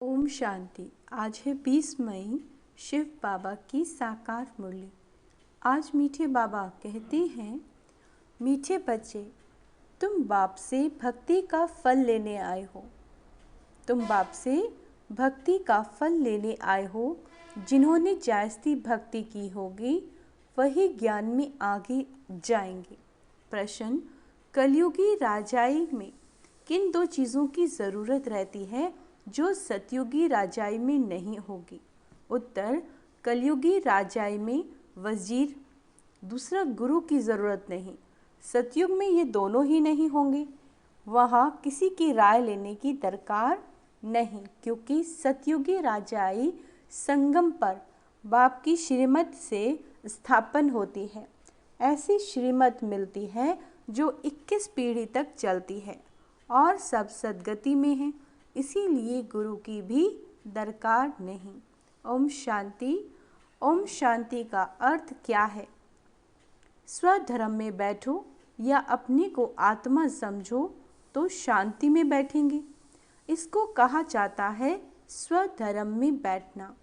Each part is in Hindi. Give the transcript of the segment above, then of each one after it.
ओम शांति। आज है 20 मई, शिव बाबा की साकार मुरली। आज मीठे बाबा कहते हैं, मीठे बच्चे, तुम बाप से भक्ति का फल लेने आए हो। तुम बाप से भक्ति का फल लेने आए हो। जिन्होंने जायज़ी भक्ति की होगी वही ज्ञान में आगे जाएंगे। प्रश्न, कलयुगी राजाई में किन दो चीज़ों की ज़रूरत रहती है जो सतयुगी राजाई में नहीं होगी? उत्तर, कलयुगी राजाई में वजीर, दूसरा गुरु की ज़रूरत नहीं। सतयुग में ये दोनों ही नहीं होंगे। वहाँ किसी की राय लेने की दरकार नहीं, क्योंकि सतयुगी राजाई संगम पर बाप की श्रीमत से स्थापन होती है। ऐसी श्रीमत मिलती है जो 21 पीढ़ी तक चलती है और सब सदगति में है, इसीलिए गुरु की भी दरकार नहीं। ओम शांति। ओम शांति का अर्थ क्या है? स्वधर्म में बैठो या अपने को आत्मा समझो तो शांति में बैठेंगे। इसको कहा जाता है स्वधर्म में बैठना।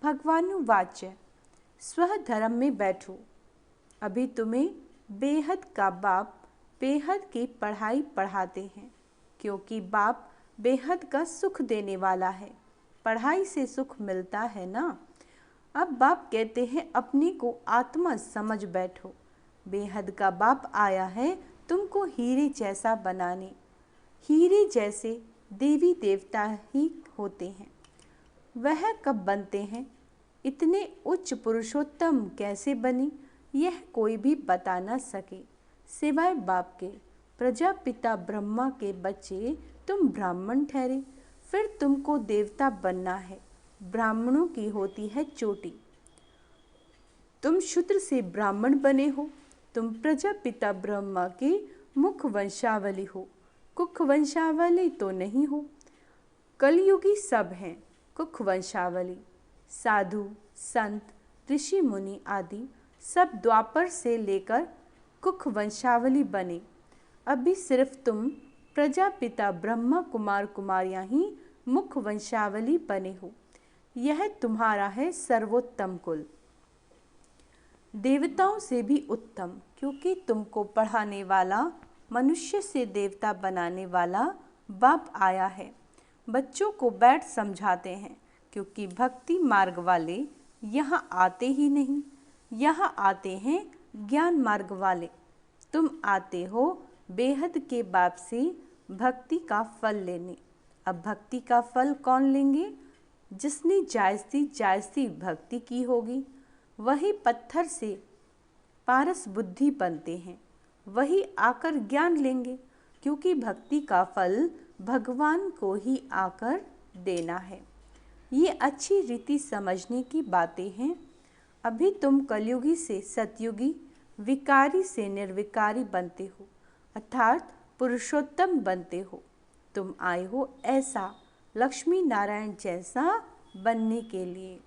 भगवानुवाच्य, स्वधर्म में बैठो। अभी तुम्हें बेहद का बाप बेहद की पढ़ाई पढ़ाते हैं, क्योंकि बाप बेहद का सुख देने वाला है। पढ़ाई से सुख मिलता है ना। अब बाप कहते हैं अपने को आत्मा समझ बैठो। बेहद का बाप आया है तुमको हीरे जैसा बनाने। हीरे जैसे देवी देवता ही होते हैं। वह कब बनते हैं? इतने उच्च पुरुषोत्तम कैसे बने, यह कोई भी बता न सके सिवाय बाप के। प्रजापिता ब्रह्मा के बच्चे तुम ब्राह्मण ठहरे, फिर तुमको देवता बनना है। ब्राह्मणों की होती है चोटी। तुम शूद्र से ब्राह्मण बने हो। तुम प्रजापिता ब्रह्मा के मुख वंशावली हो, कुख वंशावली तो नहीं हो। कलयुगी सब हैं कुख वंशावली। साधु संत ऋषि मुनि आदि सब द्वापर से लेकर कुख वंशावली बने। अभी सिर्फ तुम प्रजापिता ब्रह्मा कुमार कुमारियाँ ही मुख वंशावली बने हो। यह तुम्हारा है सर्वोत्तम कुल, देवताओं से भी उत्तम, क्योंकि तुमको पढ़ाने वाला, मनुष्य से देवता बनाने वाला बाप आया है। बच्चों को बैठ समझाते हैं, क्योंकि भक्ति मार्ग वाले यहाँ आते ही नहीं। यहाँ आते हैं ज्ञान मार्ग वाले। तुम आते हो बेहद के बाप से भक्ति का फल लेने। अब भक्ति का फल कौन लेंगे? जिसने जायज़ी भक्ति की होगी। वही पत्थर से पारस बुद्धि बनते हैं। वही आकर ज्ञान लेंगे, क्योंकि भक्ति का फल भगवान को ही आकर देना है। ये अच्छी रीति समझने की बातें हैं। अभी तुम कलयुगी से सतयुगी, विकारी से निर्विकारी बनते हो, अर्थात पुरुषोत्तम बनते हो। तुम आए हो ऐसा लक्ष्मी नारायण जैसा बनने के लिए।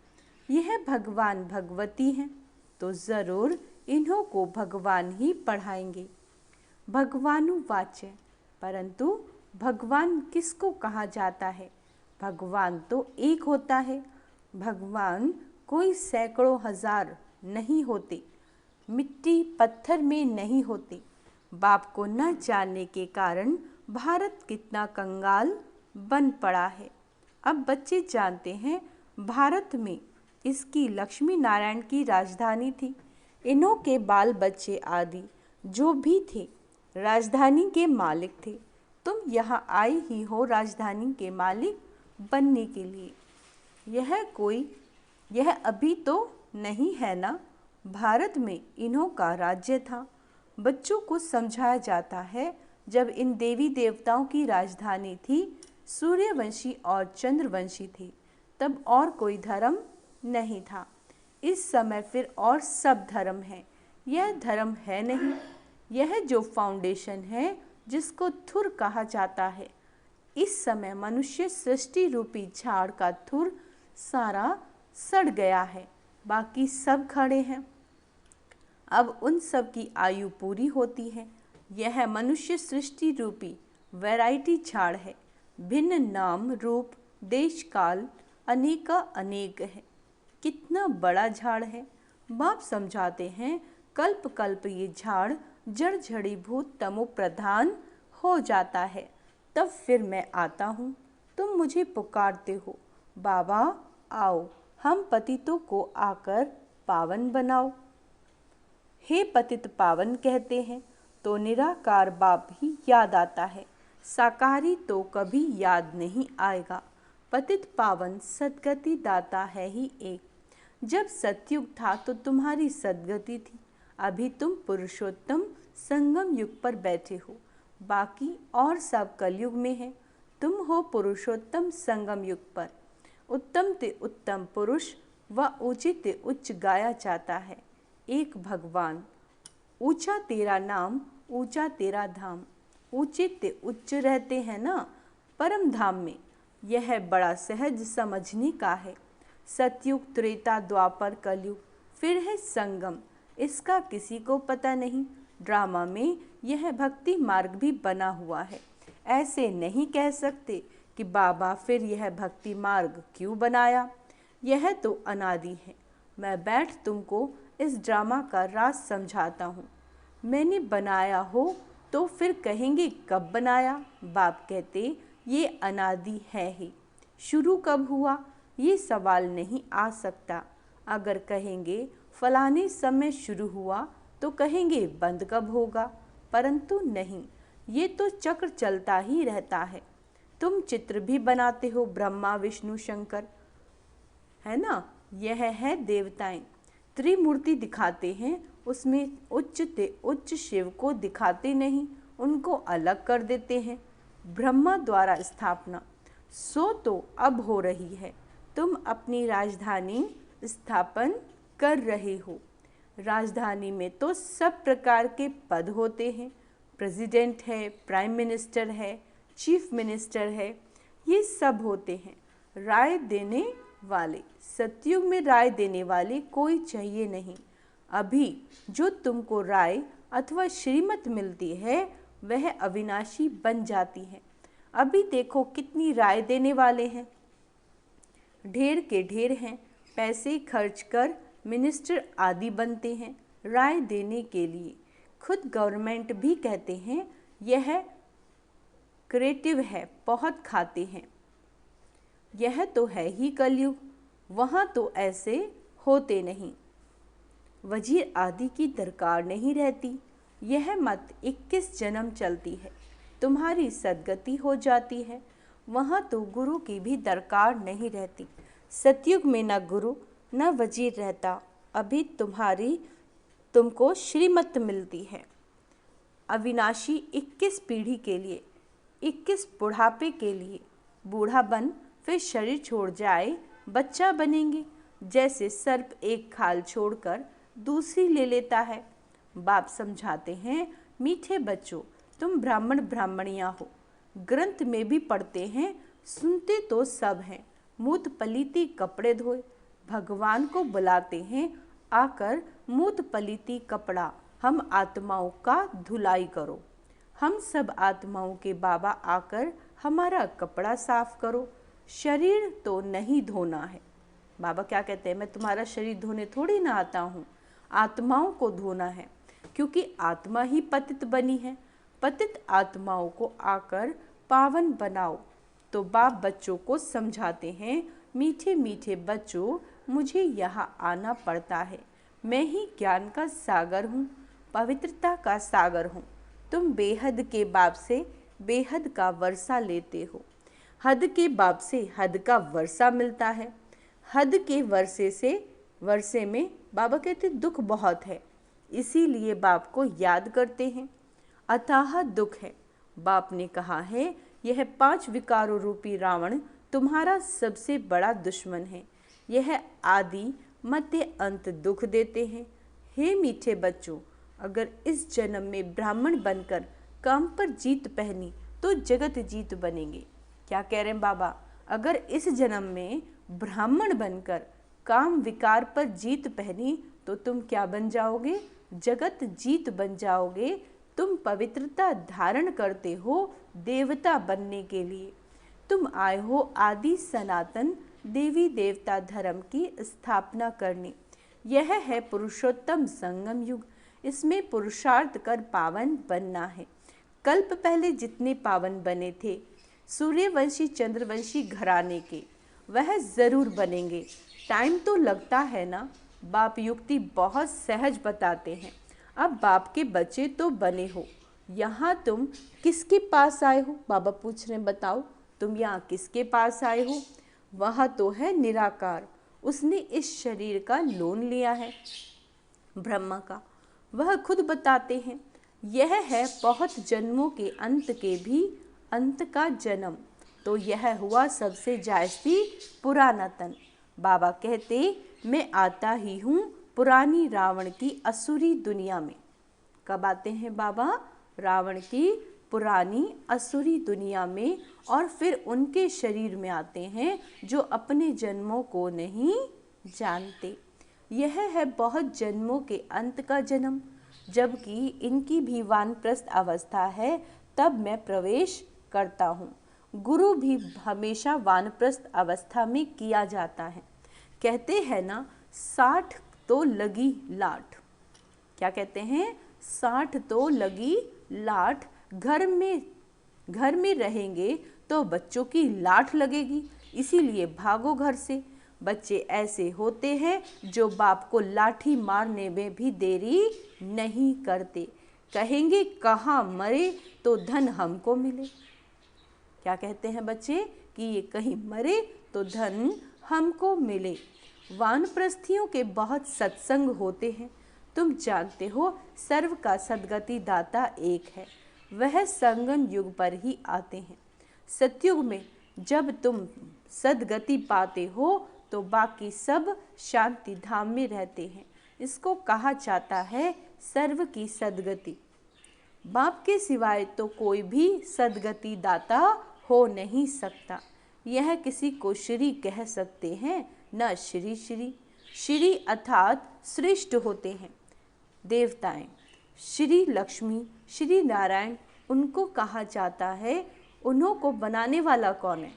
यह भगवान भगवती हैं, तो ज़रूर इन्हों को भगवान ही पढ़ाएंगे। भगवानुवाच्य, परंतु भगवान किसको कहा जाता है? भगवान तो एक होता है। भगवान कोई सैकड़ों हजार नहीं होते, मिट्टी पत्थर में नहीं होते। बाप को न जानने के कारण भारत कितना कंगाल बन पड़ा है। अब बच्चे जानते हैं भारत में इसकी लक्ष्मी नारायण की राजधानी थी। इन्हों के बाल बच्चे आदि जो भी थे राजधानी के मालिक थे। तुम यहाँ आए ही हो राजधानी के मालिक बनने के लिए। यह अभी तो नहीं है ना। भारत में इन्हों का राज्य था। बच्चों को समझाया जाता है, जब इन देवी देवताओं की राजधानी थी, सूर्यवंशी और चंद्रवंशी थी, तब और कोई धर्म नहीं था। इस समय फिर और सब धर्म है। यह धर्म है नहीं। यह जो फाउंडेशन है, जिसको थुर कहा जाता है, इस समय मनुष्य सृष्टि रूपी झाड़ का थुर सारा सड़ गया है, बाकी सब खड़े हैं। अब उन सब की आयु पूरी होती है। यह मनुष्य सृष्टि रूपी वैरायटी झाड़ है। भिन्न नाम रूप देश काल अनेका अनेक है। कितना बड़ा झाड़ है। बाप समझाते हैं, कल्प कल्प ये झाड़ जड़ जड़ीभूत तमो प्रधान हो जाता है। तब फिर मैं आता हूँ, तुम मुझे पुकारते हो, बाबा आओ, हम पतितों को आकर पावन बनाओ। हे पतित पावन कहते हैं तो निराकार बाप ही याद आता है, साकारी तो कभी याद नहीं आएगा। पतित पावन सद्गति दाता है ही एक। जब सतयुग था तो तुम्हारी सद्गति थी, अभी तुम पुरुषोत्तम संगम युग पर बैठे हो, बाकी और सब कलयुग में है। तुम हो पुरुषोत्तम संगम युग पर। उत्तम ते उत्तम पुरुष व ऊंचे ते उच्च गाया जाता है। एक भगवान, ऊंचा तेरा नाम, ऊंचा तेरा धाम। ऊंचे ते उच्च रहते हैं ना परम धाम में। यह बड़ा सहज समझने का है। सतयुग त्रेता द्वापर कलयुग फिर है संगम, इसका किसी को पता नहीं। ड्रामा में यह भक्ति मार्ग भी बना हुआ है। ऐसे नहीं कह सकते कि बाबा फिर यह भक्ति मार्ग क्यों बनाया। यह तो अनादि है। मैं बैठ तुमको इस ड्रामा का राज समझाता हूँ। मैंने बनाया हो तो फिर कहेंगे कब बनाया। बाप कहते ये अनादि है ही। शुरू कब हुआ ये सवाल नहीं आ सकता। अगर कहेंगे फलाने समय शुरू हुआ तो कहेंगे बंद कब होगा, परंतु नहीं, ये तो चक्र चलता ही रहता है। तुम चित्र भी बनाते हो, ब्रह्मा विष्णु शंकर, है ना, यह है देवताएं। त्रिमूर्ति दिखाते हैं, उसमें उच्च ते उच्च शिव को दिखाते नहीं, उनको अलग कर देते हैं। ब्रह्मा द्वारा स्थापना सो तो अब हो रही है। तुम अपनी राजधानी स्थापन कर रहे हो। राजधानी में तो सब प्रकार के पद होते हैं। प्रेसिडेंट है, प्राइम मिनिस्टर है, चीफ मिनिस्टर है, ये सब होते हैं। राय देने वाले, सतयुग में राय देने वाले कोई चाहिए नहीं। अभी जो तुमको राय अथवा श्रीमत मिलती है वह अविनाशी बन जाती है। अभी देखो कितनी राय देने वाले हैं, ढेर के ढेर हैं। पैसे खर्च कर मिनिस्टर आदि बनते हैं राय देने के लिए। खुद गवर्नमेंट भी कहते हैं यह क्रिएटिव है, बहुत खाते हैं। यह तो है ही कलयुग, वहाँ तो ऐसे होते नहीं। वजीर आदि की दरकार नहीं रहती। यह मत 21 जन्म चलती है, तुम्हारी सद्गति हो जाती है। वहाँ तो गुरु की भी दरकार नहीं रहती। सतयुग में न गुरु न वजीर रहता। अभी तुमको श्रीमत मिलती है। अविनाशी 21 पीढ़ी के लिए, 21 बुढ़ापे के लिए। बूढ़ा बन फिर शरीर छोड़ जाए, बच्चा बनेंगे। जैसे सर्प एक खाल छोड़कर दूसरी ले लेता है। बाप समझाते हैं, मीठे बच्चों, तुम ब्राह्मण ब्राह्मणियाँ हो, ग्रंथ में भी पढ़ते हैं, सुनते तो सब हैं। मूत पलीती कपड़े धोए, भगवान को बुलाते हैं, आकर मूत पलीती कपड़ा हम आत्माओं का धुलाई करो। हम सब आत्माओं के बाबा आकर हमारा कपड़ा साफ करो। शरीर तो नहीं धोना है। बाबा क्या कहते हैं, मैं तुम्हारा शरीर धोने थोड़ी ना आता हूँ, आत्माओं को धोना है, क्योंकि आत्मा ही पतित बनी है। पतित आत्माओं को आकर पावन बनाओ। तो बाप बच्चों को समझाते हैं, मीठे मीठे बच्चों, मुझे यहाँ आना पड़ता है। मैं ही ज्ञान का सागर हूँ, पवित्रता का सागर हूँ। तुम बेहद के बाप से बेहद का वर्षा लेते हो। हद के बाप से हद का वर्षा मिलता है। हद के वर्षे में बाबा कहते दुख बहुत है, इसीलिए बाप को याद करते हैं। अथाह दुख है। बाप ने कहा है, यह 5 विकारों रूपी रावण तुम्हारा सबसे बड़ा दुश्मन है। यह आदि मध्य अंत दुख देते हैं। हे मीठे बच्चों, अगर इस जन्म में ब्राह्मण बनकर काम पर जीत पहनी तो जगत जीत बनेंगे। क्या कह रहे हैं बाबा, अगर इस जन्म में ब्राह्मण बनकर काम विकार पर जीत पहनी तो तुम क्या बन जाओगे, जगत जीत बन जाओगे। तुम पवित्रता धारण करते हो देवता बनने के लिए। तुम आए हो आदि सनातन देवी देवता धर्म की स्थापना करने। यह है पुरुषोत्तम संगम युग। इसमें पुरुषार्थ कर पावन बनना है। कल्प पहले जितने पावन बने थे सूर्यवंशी चंद्रवंशी घराने के, वह ज़रूर बनेंगे। टाइम तो लगता है ना। बाप युक्ति बहुत सहज बताते हैं। अब बाप के बच्चे तो बने हो, यहाँ तुम किसके पास आए हो? बाबा पूछ रहे हैं, बताओ तुम यहाँ किसके पास आए हो? वह तो है निराकार, उसने इस शरीर का लोन लिया है, ब्रह्मा का। वह खुद बताते हैं, यह है बहुत जन्मों के अंत के भी अंत का जन्म, तो यह हुआ सबसे जायज़ी पुराना तन। बाबा कहते, मैं आता ही हूँ पुरानी रावण की असुरी दुनिया में। कब आते हैं बाबा? रावण की पुरानी असुरी दुनिया में, और फिर उनके शरीर में आते हैं जो अपने जन्मों को नहीं जानते। यह है बहुत जन्मों के अंत का जन्म। जबकि इनकी भी वानप्रस्थ अवस्था है, तब मैं प्रवेश करता हूँ। गुरु भी हमेशा वानप्रस्थ अवस्था में किया जाता है। कहते हैं ना, 60 तो लगी लाठ। क्या कहते हैं? 60 तो लगी लाठ। घर में रहेंगे तो बच्चों की लाठ लगेगी, इसीलिए भागो घर से। बच्चे ऐसे होते हैं जो बाप को लाठी मारने में भी देरी नहीं करते। कहेंगे कहाँ मरे तो धन हमको मिले। क्या कहते हैं बच्चे? कि ये कहीं मरे तो धन हमको मिले। वानप्रस्थियों के बहुत सत्संग होते हैं। तुम जानते हो, सर्व का सद्गति दाता एक है, वह संगम युग पर ही आते हैं। सतयुग में जब तुम सद्गति पाते हो तो बाकी सब शांति धाम में रहते हैं। इसको कहा जाता है सर्व की सद्गति। बाप के सिवाय तो कोई भी सद्गति दाता हो नहीं सकता। यह किसी को श्री कह सकते हैं, न श्री श्री। श्री अर्थात श्रेष्ठ होते हैं देवताएं। श्री लक्ष्मी, श्री नारायण, उनको कहा जाता है। उन्हों को बनाने वाला कौन है?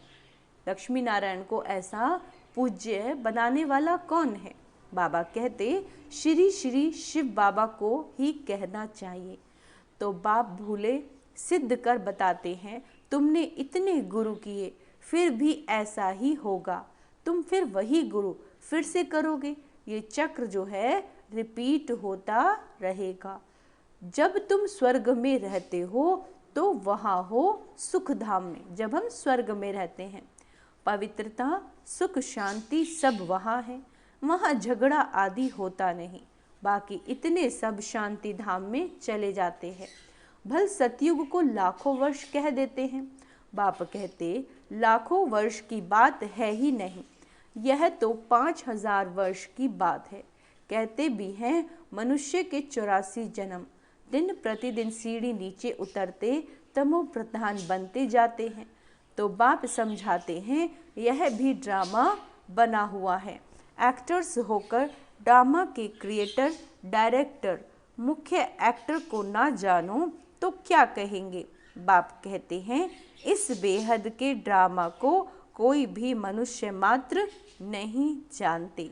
लक्ष्मी नारायण को ऐसा पूज्य बनाने वाला कौन है? बाबा कहते, श्री श्री शिव बाबा को ही कहना चाहिए। तो बाप भूले सिद्ध कर बताते हैं, तुमने इतने गुरु किए, फिर भी ऐसा ही होगा। तुम फिर वही गुरु फिर से करोगे। ये चक्र जो है रिपीट होता रहेगा। जब तुम स्वर्ग में रहते हो तो वहाँ हो सुख धाम में। जब हम स्वर्ग में रहते हैं, पवित्रता, सुख, शांति सब वहाँ है। वहाँ झगड़ा आदि होता नहीं। बाकी इतने सब शांति धाम में चले जाते हैं। भल सतयुग को लाखों वर्ष कह देते हैं। बाप कहते, लाखों वर्ष की बात है ही नहीं, यह तो 5000 वर्ष की बात है। कहते भी हैं, मनुष्य के 84 जन्म, दिन प्रतिदिन सीढ़ी नीचे उतरते तमो प्रधान बनते जाते हैं। तो बाप समझाते हैं, यह भी ड्रामा बना हुआ है। एक्टर्स होकर ड्रामा के क्रिएटर, डायरेक्टर, मुख्य एक्टर को ना जानो तो क्या कहेंगे? बाप कहते हैं, इस बेहद के ड्रामा को कोई भी मनुष्य मात्र नहीं जानते।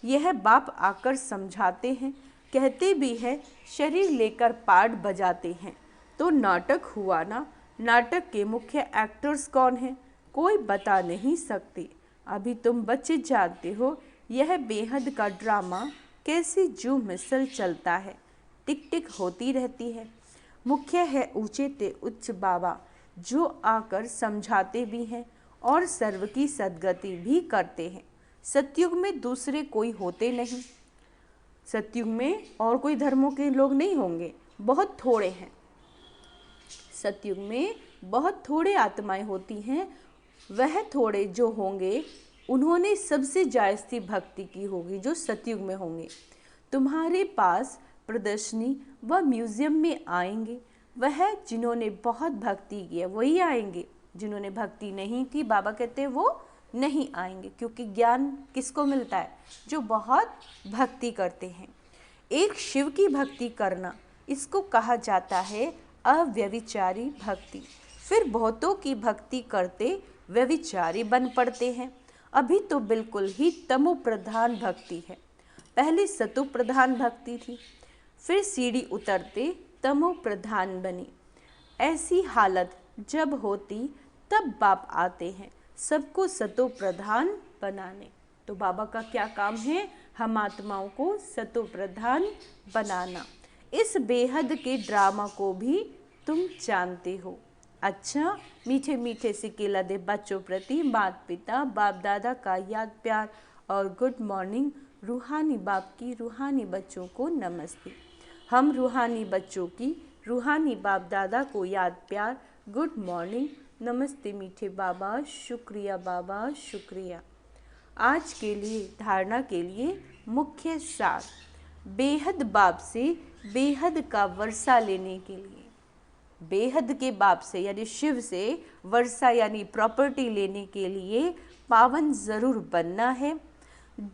यह बाप आकर समझाते हैं। कहते भी हैं, शरीर लेकर पार्ट बजाते हैं तो नाटक हुआ ना। नाटक के मुख्य एक्टर्स कौन हैं? कोई बता नहीं सकते। अभी तुम बच्चे जानते हो, यह बेहद का ड्रामा कैसे जू मिसल चलता है, टिक टिक होती रहती है। मुख्य है ऊंचे ते उच्च बाबा, जो आकर समझाते भी हैं और सर्व की सद्गति भी करते हैं। सतयुग में दूसरे कोई होते नहीं। सतयुग में और कोई धर्मों के लोग नहीं होंगे, बहुत थोड़े हैं। सतयुग में बहुत थोड़े आत्माएं होती हैं। वह थोड़े जो होंगे, उन्होंने सबसे जायज़ी भक्ति की होगी, जो सतयुग में होंगे। तुम्हारे पास प्रदर्शनी व म्यूज़ियम में आएंगे वह जिन्होंने बहुत भक्ति की है, वही आएंगे। जिन्होंने भक्ति नहीं की, बाबा कहते हैं, वो नहीं आएंगे। क्योंकि ज्ञान किसको मिलता है? जो बहुत भक्ति करते हैं। एक शिव की भक्ति करना, इसको कहा जाता है अव्यभिचारी भक्ति। फिर बहुतों की भक्ति करते व्यभिचारी बन पड़ते हैं। अभी तो बिल्कुल ही तमो प्रधान भक्ति है, पहले सतो प्रधान भक्ति थी, फिर सीढ़ी उतरते तमो प्रधान बनी। ऐसी हालत जब होती तब बाप आते हैं सबको सतो प्रधान बनाने। तो बाबा का क्या काम है? हम आत्माओं को सतो प्रधान बनाना। इस बेहद के ड्रामा को भी तुम जानते हो। अच्छा, मीठे मीठे से केला दे बच्चों प्रति माता पिता बाप दादा का याद प्यार और गुड मॉर्निंग। रूहानी बाप की रूहानी बच्चों को नमस्ते। हम रूहानी बच्चों की रूहानी बाप दादा को याद प्यार, गुड मॉर्निंग, नमस्ते मीठे बाबा, शुक्रिया बाबा, शुक्रिया। आज के लिए धारणा के लिए मुख्य सार, बेहद बाप से बेहद का वर्षा लेने के लिए, बेहद के बाप से यानी शिव से वर्षा यानी प्रॉपर्टी लेने के लिए पावन ज़रूर बनना है।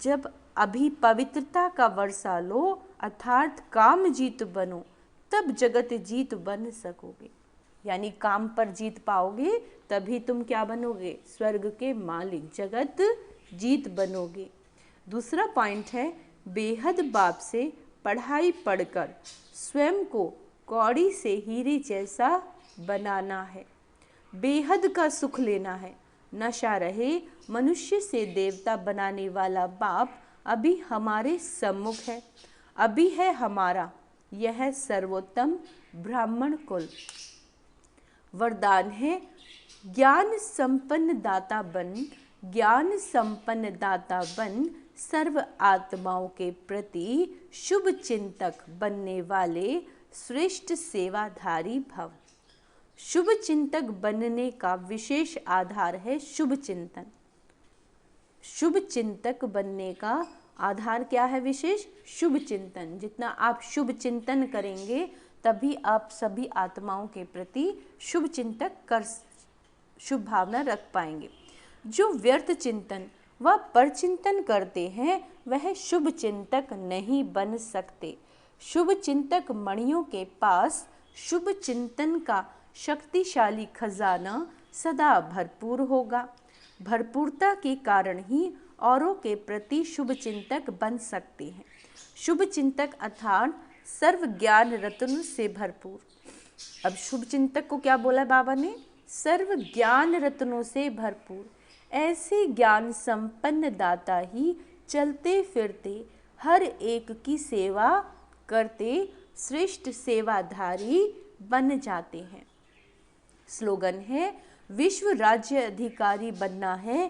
जब अभी पवित्रता का वर्षा लो अर्थात काम जीत बनो, तब जगत जीत बन सकोगे। यानी काम पर जीत पाओगे तभी तुम क्या बनोगे? स्वर्ग के मालिक, जगत जीत बनोगे। दूसरा पॉइंट है, बेहद बाप से पढ़ाई पढ़कर स्वयं को कौड़ी से हीरे जैसा बनाना है। बेहद का सुख लेना है, नशा रहे मनुष्य से देवता बनाने वाला बाप अभी हमारे सम्मुख है, अभी है हमारा यह सर्वोत्तम ब्राह्मण कुल। वरदान है, ज्ञान संपन्न दाता बन, ज्ञान संपन्न दाता बन, सर्व आत्माओं के प्रति शुभ चिंतक बनने वाले श्रेष्ठ सेवाधारी भव। शुभ चिंतक बनने का विशेष आधार है शुभ चिंतन। शुभ चिंतक बनने का आधार क्या है? विशेष शुभ चिंतन। जितना आप शुभ चिंतन करेंगे तभी आप सभी आत्माओं के प्रति शुभ चिंतक कर शुभ भावना रख पाएंगे। जो व्यर्थ चिंतन व परचिंतन करते हैं वह शुभ चिंतक नहीं बन सकते। शुभ चिंतक मणियों के पास शुभ चिंतन का शक्तिशाली खजाना सदा भरपूर होगा। भरपूरता के कारण ही औरों के प्रति शुभ चिंतक बन सकते हैं। शुभ चिंतक अर्थात सर्व ज्ञान रत्न से भरपूर। अब शुभ चिंतक को क्या बोला बाबा ने? सर्व ज्ञान रत्नों से भरपूर। ऐसे ज्ञान संपन्न दाता ही चलते फिरते हर एक की सेवा करते श्रेष्ठ सेवाधारी बन जाते हैं। स्लोगन है, विश्व राज्य अधिकारी बनना है,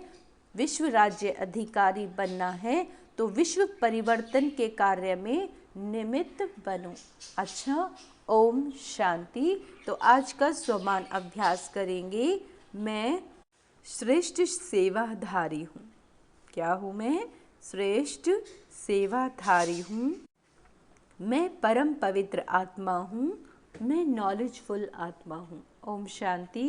विश्व राज्य अधिकारी बनना है तो विश्व परिवर्तन के कार्य में निमित्त बनो। अच्छा, ओम शांति। तो आज का स्वमान अभ्यास करेंगे। मैं श्रेष्ठ सेवाधारी हूँ। क्या हूँ मैं? श्रेष्ठ सेवाधारी हूँ। मैं परम पवित्र आत्मा हूँ। मैं नॉलेजफुल आत्मा हूँ। ओम शांति।